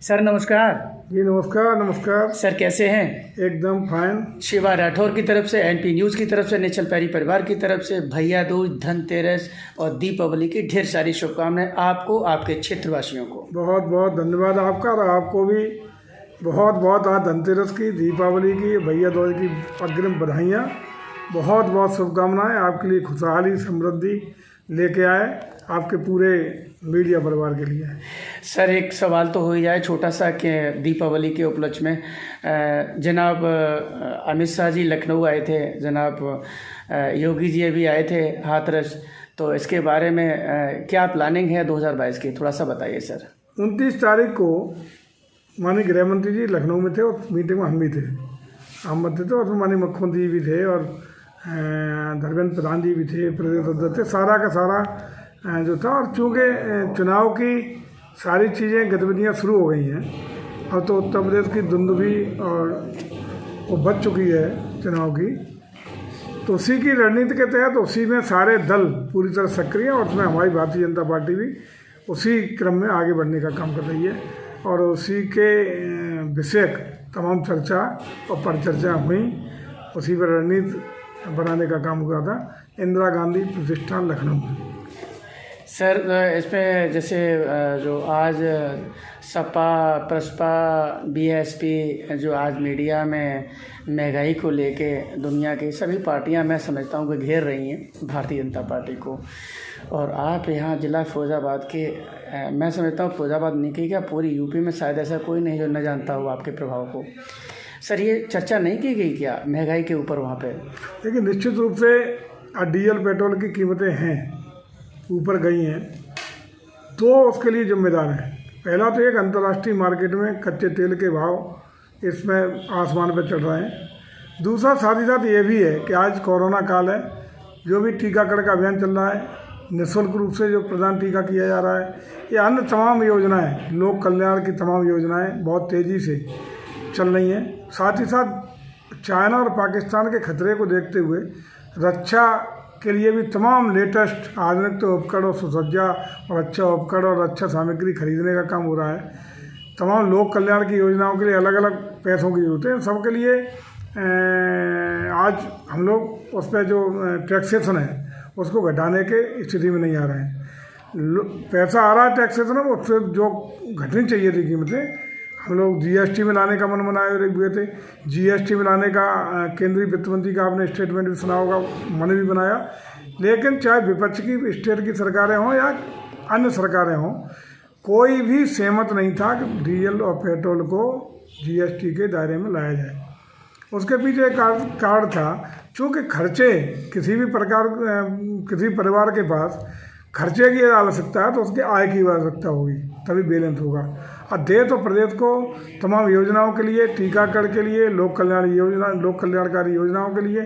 Sir नमस्कार। जी नमस्कार नमस्कार। सर कैसे हैं? एकदम फाइन। शिवा राठौर की तरफ से, एनपी न्यूज़ की तरफ से, नेचल पैरी परिवार की तरफ से भैया दूज, धनतेरस और दीपावली की ढेर सारी शुभकामनाएं आपको, आपके क्षेत्रवासियों को। बहुत बहुत धन्यवाद आपका, और आपको भी बहुत बहुत आज धनतेरस की, दीपावली की, भैया दूज की अग्रिम बधाइयाँ। बहुत बहुत शुभकामनाएं आपके लिए, खुशहाली समृद्धि लेके आए आपके पूरे मीडिया परिवार के लिए। सर एक सवाल तो हो ही जाए छोटा सा कि दीपावली के उपलक्ष्य में जनाब अमित शाह जी लखनऊ आए थे, जनाब योगी जी अभी आए थे हाथरस, तो इसके बारे में क्या प्लानिंग है 2022 की, थोड़ा सा बताइए सर। 29 तारीख को माननीय गृह मंत्री जी लखनऊ में थे और मीटिंग में हम भी थे, हम थे, तो उसमें माननीय मुख्यमंत्री जी भी थे और धर्मेंद्र प्रधान जी भी थे, प्रदेश अध्यक्ष थे, सारा का सारा जो था। और चूँकि चुनाव की सारी चीज़ें गतिविधियाँ शुरू हो गई हैं, अब तो उत्तर प्रदेश की धुंध भी और वो बच चुकी है चुनाव की, तो उसी की रणनीति के तहत उसी में सारे दल पूरी तरह सक्रिय हैं और उसमें हमारी भारतीय जनता पार्टी भी उसी क्रम में आगे बढ़ने का काम कर रही है। और उसी के विषयक तमाम चर्चा और परिचर्चा हुई, उसी पर रणनीति बनाने का काम हुआ था इंदिरा गांधी प्रतिष्ठान लखनऊ में। सर इसमें जैसे जो आज सपा, प्रसपा, बीएसपी जो आज मीडिया में महंगाई को लेके दुनिया की सभी पार्टियां मैं समझता हूं कि घेर रही हैं भारतीय जनता पार्टी को, और आप यहाँ ज़िला फिरोज़ाबाद के मैं समझता हूँ फिरोज़ाबाद नहीं की क्या पूरी यूपी में शायद ऐसा कोई नहीं जो न जानता हो आपके प्रभाव को। सर ये चर्चा नहीं की गई क्या महंगाई के ऊपर वहाँ पे? देखिए निश्चित रूप से डीजल पेट्रोल की कीमतें हैं ऊपर गई हैं, तो उसके लिए जिम्मेदार हैं। पहला तो एक अंतर्राष्ट्रीय मार्केट में कच्चे तेल के भाव इसमें आसमान पर चढ़ रहे हैं। दूसरा साथ ही साथ ये भी है कि आज कोरोना काल है, जो भी टीकाकरण का अभियान चल रहा है, निःशुल्क रूप से जो प्रदान टीका किया जा रहा है, ये अन्य तमाम योजनाएं, लोक कल्याण की तमाम योजनाएं बहुत तेज़ी से चल रही हैं। साथ ही साथ चाइना और पाकिस्तान के खतरे को देखते हुए रक्षा के लिए भी तमाम लेटेस्ट आधुनिक तो उपकरण और सुसज्जा और अच्छा उपकरण और अच्छा सामग्री खरीदने का काम हो रहा है। तमाम लोक कल्याण की योजनाओं के लिए अलग अलग पैसों की जरूरत है। सबके लिए आज हम लोग उस पर जो टैक्सेशन है उसको घटाने के स्थिति में नहीं आ रहे हैं। पैसा आ रहा है टैक्सेशन में, उससे जो घटनी चाहिए थी कीमतें, हम लोग जीएसटी में लाने का मन बनाए हुए थे। जीएसटी में लाने का केंद्रीय वित्त मंत्री का आपने स्टेटमेंट भी सुना होगा, मन भी बनाया, लेकिन चाहे विपक्ष की स्टेट की सरकारें हों या अन्य सरकारें हों, कोई भी सहमत नहीं था कि डीजल और पेट्रोल को जीएसटी के दायरे में लाया जाए। उसके पीछे एक कारण था, चूँकि खर्चे किसी भी प्रकार किसी परिवार के पास खर्चे की आवश्यकता है तो उसके आय की आवश्यकता होगी, तभी बैलेंस होगा। और दे तो प्रदेश को तमाम योजनाओं के लिए, टीकाकरण के लिए, लोक कल्याणकारी योजनाओं के लिए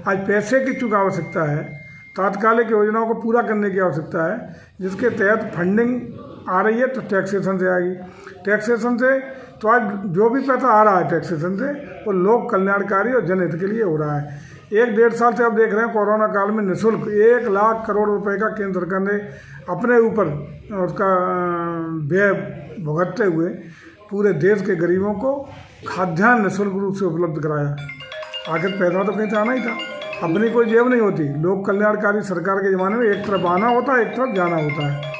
आज पैसे की चूँकि आवश्यकता है, तात्कालिक योजनाओं को पूरा करने की आवश्यकता है, जिसके तहत फंडिंग आ रही है तो टैक्सेशन से आएगी। टैक्सेशन से तो आज जो भी पैसा आ रहा है टैक्सेशन से, वो लोक कल्याणकारी और जनहित के लिए हो रहा है। 1-1.5 साल से आप देख रहे हैं कोरोना काल में निःशुल्क 1 लाख करोड़ रुपए का केंद्र सरकार ने अपने ऊपर उसका व्यय भुगतते हुए पूरे देश के गरीबों को खाद्यान्न निःशुल्क रूप से उपलब्ध कराया। आखिर पैसा तो कहीं से आना ही था, अपनी कोई जेब नहीं होती। लोक कल्याणकारी सरकार के ज़माने में एक तरफ आना होता है, एक तरफ जाना होता है।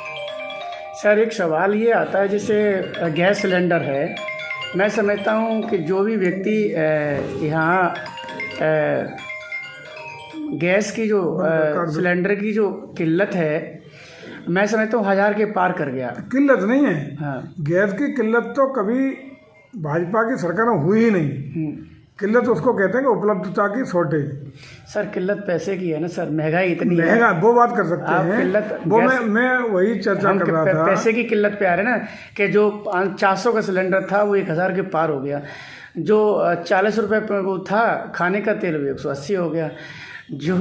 सर एक सवाल ये आता है, जैसे गैस सिलेंडर है, मैं समझता हूँ कि जो भी व्यक्ति यहाँ गैस की जो सिलेंडर की जो किल्लत है, मैं समझता हूँ 1000 के पार कर गया। किल्लत नहीं है। हाँ। गैस की किल्लत तो कभी भाजपा की सरकार में हुई ही नहीं। किल्लत उसको कहते हैं कि उपलब्धता की शॉर्टेज। सर किल्लत पैसे की है ना सर, महंगाई इतनी है। महंगा वो बात कर सकते हैं, किल्लत वो मैं वही चर्चा कर रहा था। पैसे की किल्लत पे आ रहे ना कि जो 400 का सिलेंडर था वो 1000 के पार हो गया, जो 40 रुपये पर वो था खाने का तेल वो 180 हो गया, जो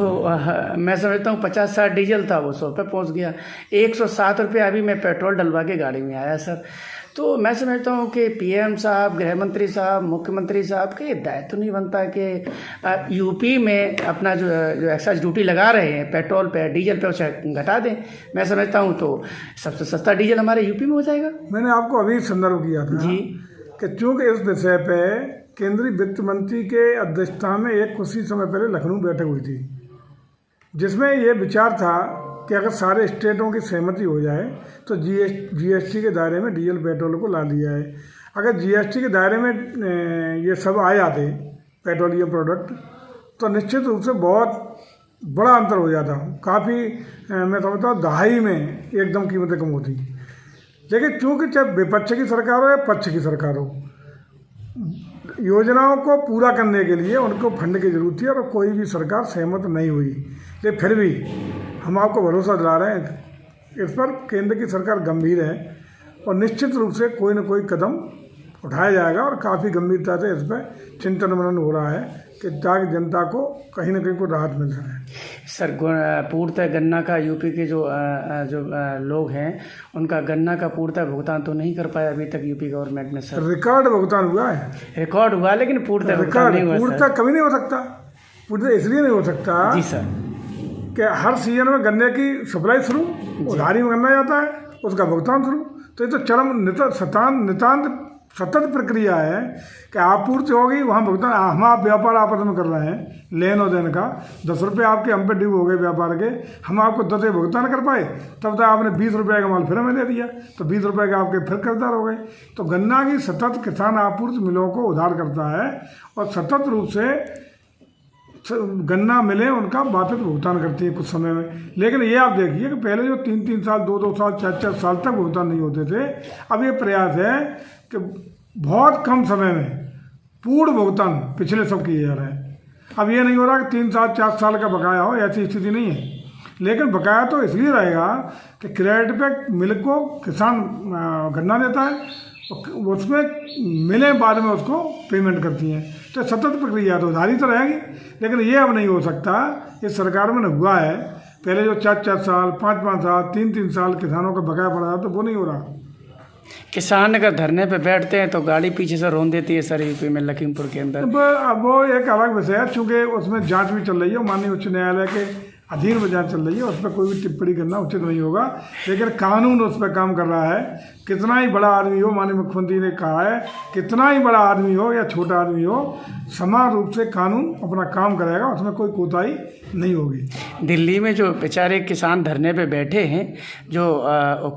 मैं समझता हूँ 50-60 डीजल था वो 100 पे पहुँच गया, 107 रुपये अभी मैं पेट्रोल डलवा के गाड़ी में आया सर। तो मैं समझता हूँ कि पीएम साहब, गृह मंत्री साहब, मुख्यमंत्री साहब के दायित्व नहीं बनता है कि यूपी में अपना जो एक्साइज ड्यूटी लगा रहे हैं पेट्रोल पे, डीजल पे, उसे घटा दें। मैं समझता हूँ तो सबसे सस्ता डीजल हमारे यूपी में हो जाएगा। मैंने आपको अभी संदर्भ किया था जी कि चूंकि इस विषय पे केंद्रीय वित्त मंत्री के अध्यक्षता में एक कुछ ही समय पहले लखनऊ बैठक हुई थी, जिसमें ये विचार था कि अगर सारे स्टेटों की सहमति हो जाए तो जीएसटी के दायरे में डीजल पेट्रोल को ला लिया है। अगर जीएसटी के दायरे में ये सब आ जाते पेट्रोलियम प्रोडक्ट तो निश्चित रूप से बहुत बड़ा अंतर हो जाता। काफ़ी मैं समझता हूँ दहाई में एकदम कीमतें कम होती। लेकिन चूँकि चाहे विपक्ष की सरकार हो या पक्ष की सरकार हो, योजनाओं को पूरा करने के लिए उनको फंड की जरूरत थी और कोई भी सरकार सहमत नहीं हुई। लेकिन फिर भी हम आपको भरोसा दिला रहे हैं इस पर केंद्र की सरकार गंभीर है और निश्चित रूप से कोई न कोई कदम उठाया जाएगा और काफ़ी गंभीरता से इस पर चिंतन मनन हो रहा है कि ताकि जनता को कहीं ना कहीं को राहत मिल सके। सर, पूर्णतः गन्ना का यूपी के जो लोग हैं उनका गन्ना का पूर्णतः भुगतान तो नहीं कर पाया अभी तक यूपी गवर्नमेंट ने। सर रिकॉर्ड भुगतान हुआ है, रिकॉर्ड हुआ, लेकिन पूर्णतः भुगतान नहीं हुआ। पूर्णतः कभी नहीं हो सकता। पूर्णतः इसलिए नहीं हो सकता जी सर कि हर सीजन में गन्ने की सप्लाई शुरू, उधारी में गन्ना जाता है, उसका भुगतान शुरू। तो ये तो चरम नितांत सतत प्रक्रिया है कि आपूर्ति होगी वहाँ भुगतान। हम आप व्यापार आपस में कर रहे हैं, लेन और देन का 10 रुपये आपके हम पे ड्यू हो गए व्यापार के, हम आपको 10 भुगतान कर पाए, तब तक आपने 20 रुपये का माल फिर हमें दे दिया, तो 20 रुपये का आपके फिर कर्जदार हो गए। तो गन्ना की सतत किसान आपूर्ति मिलों को उधार करता है और सतत रूप से गन्ना मिले उनका वापस भुगतान करती है कुछ समय में। लेकिन ये आप देखिए कि पहले जो 3-3 साल, 2-2 साल, 4-4 साल तक भुगतान नहीं होते थे, अब ये प्रयास है कि बहुत कम समय में पूर्ण भुगतान पिछले सब किए जा रहे हैं। अब ये नहीं हो रहा कि 3 साल 4 साल का बकाया हो, ऐसी स्थिति नहीं है। लेकिन बकाया तो इसलिए रहेगा कि क्रेडिट पे मिल को किसान गन्ना देता है, उसमें मिले बाद में उसको पेमेंट करती हैं। तो सतत प्रक्रिया तो उधारी तो रहेगी, लेकिन ये अब नहीं हो सकता। इस सरकार में हुआ है पहले जो 4-4 साल, 5-5 साल, 3-3 साल किसानों का बकाया पड़ रहा, तो वो नहीं हो रहा। किसान अगर धरने पे बैठते हैं तो गाड़ी पीछे से रोन देती है सर यूपी में, लखीमपुर के अंदर। अब वो एक अलग विषय है, चूँकि उसमें जांच भी चल रही है, माननीय उच्च न्यायालय के अधीन में जांच चल रही है, उस पर कोई भी टिप्पणी करना उचित नहीं होगा। लेकिन कानून उस पर काम कर रहा है। कितना ही बड़ा आदमी हो, माननीय मुख्यमंत्री ने कहा है, कितना ही बड़ा आदमी हो या छोटा आदमी हो, समान रूप से कानून अपना काम करेगा, उसमें कोई कोताही नहीं होगी। दिल्ली में जो बेचारे किसान धरने पे बैठे हैं, जो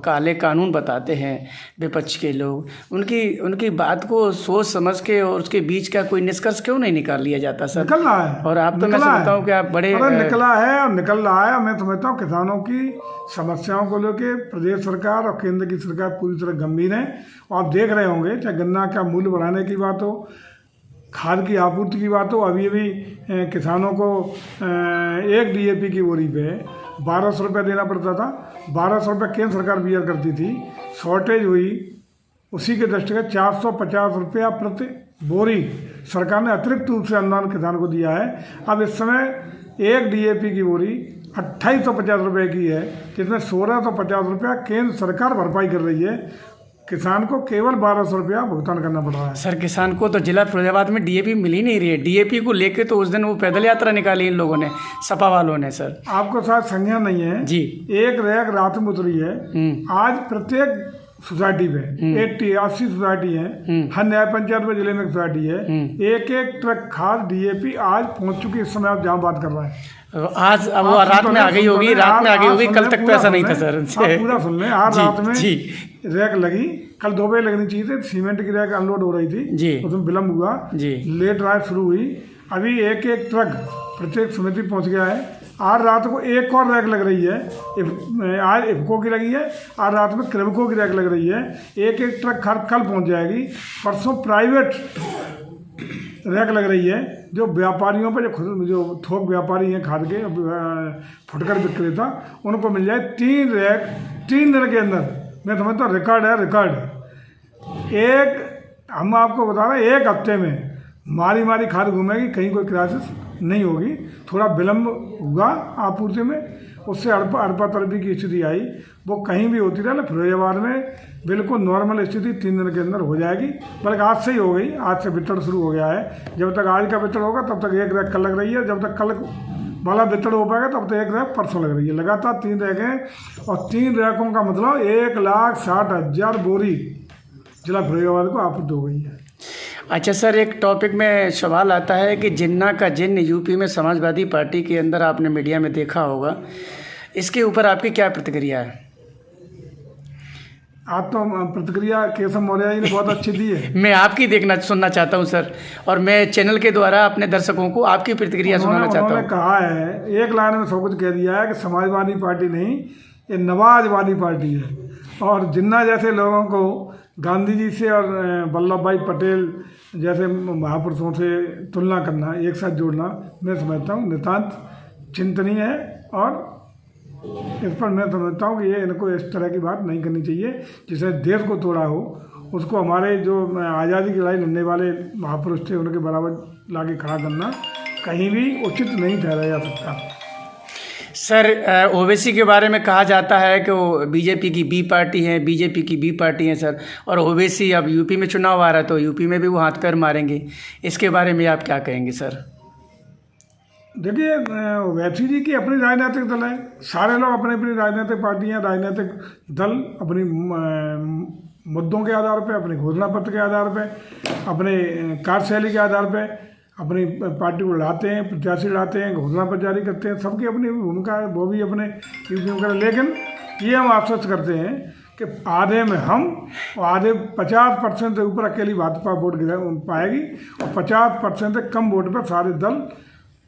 काले कानून बताते हैं विपक्ष के लोग, उनकी बात को सोच समझ के और उसके बीच का कोई निष्कर्ष क्यों नहीं निकाल लिया जाता सर? निकल रहा है। और आप तो मैं समझता हूँ कि आप बड़े निकला है और निकल रहा है। मैं समझता हूँ किसानों की समस्याओं को लेकर प्रदेश सरकार और केंद्र की सरकार पूरी तरह गंभीर है। और आप देख रहे होंगे, चाहे गन्ना का मूल्य बढ़ाने की बात हो, खाद की आपूर्ति की बात हो, अभी किसानों को 1 DAP की बोरी पे 1200 रुपये देना पड़ता था। 1200 रुपये केंद्र सरकार बियर करती थी, शॉर्टेज हुई, उसी के दृष्टिगत 450 रुपया प्रति बोरी सरकार ने अतिरिक्त रूप से अनुदान किसान को दिया है। अब इस समय 1 DAP की बोरी 2850 रुपये की है, जिसमें 1650 रुपया केंद्र सरकार भरपाई कर रही है। किसान को केवल 1200 रुपया भुगतान करना पड़ रहा है। सर, किसान को तो जिला फिरोजाबाद में DAP मिल ही नहीं रही है। DAP को लेके तो उस दिन वो पैदल यात्रा निकाली इन लोगों ने, सपा वालों ने। सर आपको शायद संज्ञा नहीं है जी, एक रैक रात में उतरी है। आज प्रत्येक सोसाइटी पे 80 सोसाइटी है, हर न्याय पंचायत में जिले में सोसाइटी है। एक ट्रक खाद DAP आज पहुंच चुकी। इस समय आप जहाँ बात कर रहे हैं, आज अब वो रात में आ गई होगी, कल तक तो ऐसा नहीं था सर। पूरा सुन लें, आज रात में रैक लगी, कल 2 बजे लगनी चाहिए थी। सीमेंट की रैक अनलोड हो रही थी, उसमें विलम्ब हुआ, लेट रात शुरू हुई। अभी एक ट्रक प्रत्येक समिति पहुंच गया है। आज रात को एक और रैक लग रही है, आज इफको की लगी है, आज रात में क्रेबको की रैक लग रही है। एक ट्रक कल पहुंच जाएगी। परसों प्राइवेट रैक लग रही है, जो व्यापारियों पर जो थोक व्यापारी हैं, खाद के फुटकर विक्रेता, उनको मिल जाए 3 रैक 3 दिन के अंदर। मैं समझता हूँ रिकॉर्ड है, रिकॉर्ड। हम आपको बता रहे हैं 1 हफ्ते में मारी खाद घूमेगी, कहीं कोई क्राइसिस नहीं होगी। थोड़ा विलम्ब हुआ आपूर्ति में, उससे अड़पा तरपी की स्थिति आई, वो कहीं भी होती रहे। फिरोजाबाद में बिल्कुल नॉर्मल स्थिति 3 दिन के अंदर हो जाएगी, बल्कि आज से ही हो गई। आज से वितरण शुरू हो गया है। जब तक आज का वितरण होगा तब तक एक रैक कल लग रही है, जब तक कल वाला वितरण हो पाएगा तब तक एक रैक परसों लग रही है। लगातार 3 रैक हैं और 3 रैकों का मतलब 1,60,000 बोरी जिला फरीदाबाद को आपूर्ति हो गई है। अच्छा सर, एक टॉपिक में सवाल आता है कि जिन्ना का जिन्न यूपी में समाजवादी पार्टी के अंदर आपने मीडिया में देखा होगा, इसके ऊपर आपकी क्या प्रतिक्रिया है? आप तो प्रतिक्रिया केशव मौर्य जी ने बहुत अच्छी दी है। मैं आपकी सुनना चाहता हूं सर, और मैं चैनल के द्वारा अपने दर्शकों को आपकी प्रतिक्रिया सुनाना चाहता हूं। उन्होंने कहा है, एक लाइन में सब कुछ कह दिया है कि समाजवादी पार्टी नहीं, ये नवाजवादी पार्टी है। और जिन्ना जैसे लोगों को गांधी जी से और वल्लभ भाई पटेल जैसे महापुरुषों से तुलना करना, एक साथ जोड़ना, मैं समझता हूँ नितांत चिंतनीय है। और इस पर मैं समझता हूँ कि ये इनको इस तरह की बात नहीं करनी चाहिए। जिसने देश को तोड़ा हो उसको हमारे जो आज़ादी की लड़ाई लड़ने वाले महापुरुष थे उनके बराबर लाके खड़ा करना कहीं भी उचित नहीं ठहराया जा सकता। सर, ओवैसी के बारे में कहा जाता है कि वो बीजेपी की बी पार्टी है, बीजेपी की बी पार्टी है सर, और ओवैसी अब यूपी में चुनाव आ रहा है तो यूपी में भी वो हाथ पैर मारेंगे। इसके बारे में आप क्या कहेंगे सर? देखिए, ओवैसी जी की अपनी राजनीतिक दल है। सारे लोग अपनी अपनी राजनीतिक पार्टियां, राजनीतिक दल अपनी मुद्दों के आधार पे, अपने घोषणा पत्र के आधार पे, अपने कार्यशैली के आधार पे अपनी पार्टी को लड़ाते हैं, प्रत्याशी लड़ाते हैं, घोषणा पत्र जारी करते हैं। सबकी अपनी भूमिका है, वो भी अपने यूपी। लेकिन ये हम आश्वस्त करते हैं कि आधे में हम और आधे 50% से ऊपर अकेली भाजपा वोट पाएगी और 50% से कम वोट पर सारे दल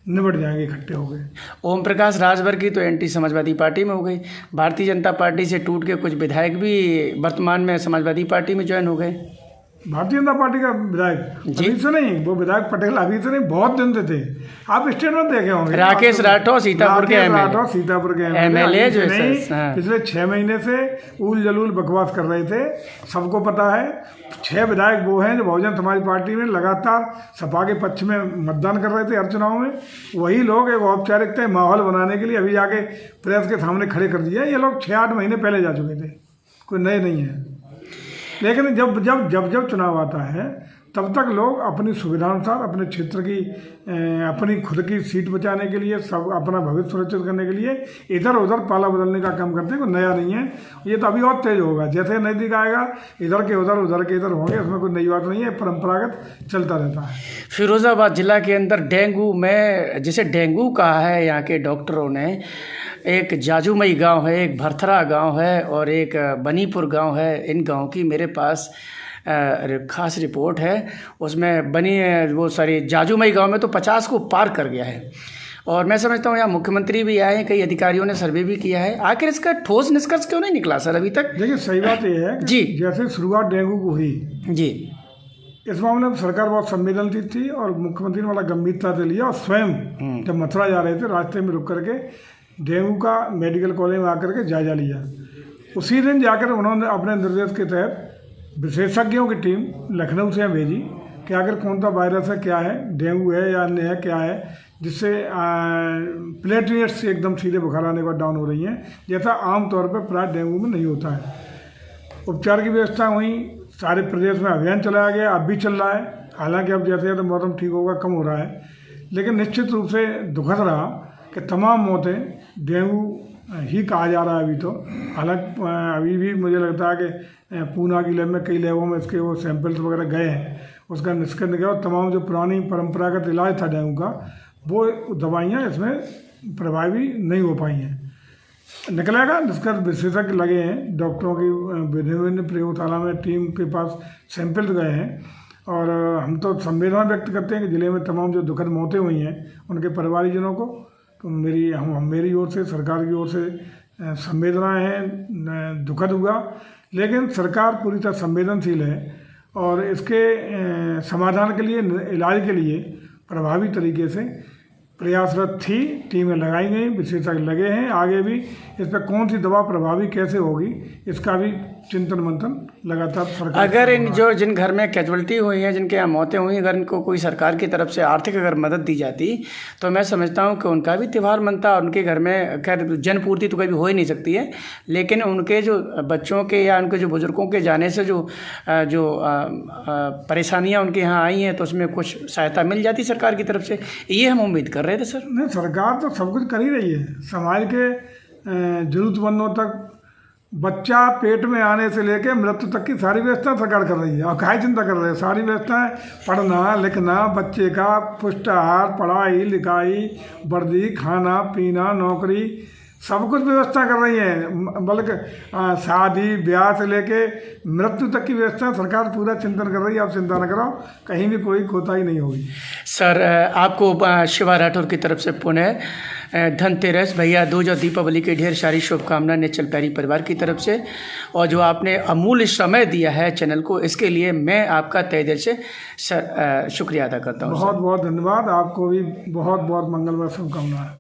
निबट जाएंगे इकट्ठे हो गए। ओम प्रकाश राजभर की तो एंटी समाजवादी पार्टी में हो गई। भारतीय जनता पार्टी से टूट के कुछ विधायक भी वर्तमान में समाजवादी पार्टी में ज्वाइन हो गए। भारतीय जनता पार्टी का विधायक अभी से नहीं, वो विधायक पटेल अभी से नहीं, बहुत दिन से थे। आप स्टेटमेंट देखे होंगे, राकेश राठौर सीतापुर के एमएलए जो नहीं, पिछले 6 महीने से उल जलूल बकवास कर रहे थे। सबको पता है 6 विधायक वो हैं जो बहुजन समाज पार्टी में लगातार सपा के पक्ष में मतदान कर रहे थे हर चुनाव में। वही लोग एक औपचारिकता माहौल बनाने के लिए अभी जाके प्रेस के सामने खड़े कर दिए। ये लोग 6-8 महीने पहले जा चुके थे, कोई नए नहीं है। लेकिन जब चुनाव आता है तब तक लोग अपनी सुविधानुसार अपने क्षेत्र की अपनी खुद की सीट बचाने के लिए, सब अपना भविष्य सुरक्षित करने के लिए इधर उधर पाला बदलने का काम करते हैं। कोई नया नहीं है। ये तो अभी और तेज होगा, जैसे नज़दीक आएगा इधर के उधर होंगे। इसमें कोई नई बात नहीं है, परंपरागत चलता रहता है। फिरोजाबाद जिला के अंदर डेंगू में, जिसे डेंगू कहा है यहाँ के डॉक्टरों ने, एक जाजूमई गांव है, एक भरथरा गांव है और एक बनीपुर गांव है। इन गांव की मेरे पास खास रिपोर्ट है। उसमें जाजूमई गांव में तो 50 को पार कर गया है। और मैं समझता हूँ यहाँ मुख्यमंत्री भी आए हैं, कई अधिकारियों ने सर्वे भी किया है। आखिर इसका ठोस निष्कर्ष क्यों नहीं निकला सर अभी तक? देखिए, सही बात यह है जी, जैसे शुरुआत डेंगू को हुई जी, इस मामले में सरकार बहुत संवेदनशील थी और मुख्यमंत्री ने बड़ा गंभीरता से लिया। और स्वयं जब मथुरा जा रहे थे रास्ते में रुक करके डेंगू का मेडिकल कॉलेज में आकर के जायजा लिया। उसी दिन जाकर उन्होंने अपने निर्देश के तहत विशेषज्ञों की टीम लखनऊ से भेजी कि आखिर कौन सा वायरस है, क्या है, डेंगू है या अन्य है, क्या है, जिससे प्लेटलेट्स एकदम सीधे बुखार आने के बाद डाउन हो रही हैं, जैसा आमतौर पर प्राय डेंगू में नहीं होता है। उपचार की व्यवस्था हुई, सारे प्रदेश में अभियान चलाया गया, अब भी चल रहा है। हालांकि अब जैसे जैसे मौसम ठीक होगा कम हो रहा है, लेकिन निश्चित रूप से दुखद रहा कि तमाम मौतें डेंगू ही कहा जा रहा है अभी तो। हालांकि अभी भी मुझे लगता है कि पूना की लैब में कई लैबों में इसके वो सैंपल्स वगैरह गए हैं, उसका निष्कर्ष गया और तमाम जो पुरानी परंपरागत इलाज था डेंगू का, वो दवाइयाँ इसमें प्रभावी नहीं हो पाई हैं। निकलेगा निष्कर्ष, विशेषज्ञ लगे हैं, डॉक्टरों की विभिन्न प्रयोगशाला में टीम के पास सैंपल्स गए हैं। और हम तो संवेदना व्यक्त करते हैं कि ज़िले में तमाम जो दुखद मौतें हुई हैं उनके परिवारजनों को तो मेरी ओर से, सरकार की ओर से संवेदनाएं हैं। दुखद हुआ, लेकिन सरकार पूरी तरह संवेदनशील है और इसके समाधान के लिए, इलाज के लिए प्रभावी तरीके से प्रयासरत थी। टीमें लगाई गई, विशेषज्ञ लगे हैं। आगे भी इस पर कौन सी दवा प्रभावी कैसे होगी इसका भी चिंतन मंथन लगातार सरकार अगर इन जो जिन घर में कैजुअलिटी हुई है, जिनके यहाँ मौतें हुई, अगर इनको कोई सरकार की तरफ से आर्थिक अगर मदद दी जाती तो मैं समझता हूँ कि उनका भी त्यौहार मनता। उनके घर में खैर जन पूर्ति तो कभी हो ही नहीं सकती है, लेकिन उनके जो बच्चों के या उनके जो बुजुर्गों के जाने से जो परेशानियाँ उनके यहाँ आई हैं तो उसमें कुछ सहायता मिल जाती सरकार की तरफ से, ये हम उम्मीद कर रहे थे सर। नहीं, सरकार तो सब कुछ कर ही रही है। समाज के जरूरतमंदों तक बच्चा पेट में आने से लेकर मृत्यु तक की सारी व्यवस्था सरकार कर रही है। और काहे चिंता कर रही है, सारी व्यवस्थाएं पढ़ना लिखना, बच्चे का पुष्ट आहार, पढ़ाई लिखाई, वर्दी, खाना पीना, नौकरी, सब कुछ व्यवस्था कर रही है। बल्कि शादी ब्याह से लेके मृत्यु तक की व्यवस्था सरकार पूरा चिंतन कर रही है। आप चिंता न करो, कहीं भी कोई कोताही नहीं होगी। सर आपको शिवा राठौर की तरफ से पुनः धनतेरस, भैया दूज और दीपावली की ढेर सारी शुभकामनाएं नेचल पैरी परिवार की तरफ से। और जो आपने अमूल्य समय दिया है चैनल को, इसके लिए मैं आपका तहे दिल से सर शुक्रिया अदा करता हूँ। बहुत बहुत धन्यवाद। आपको भी बहुत बहुत मंगलमय शुभकामनाएं।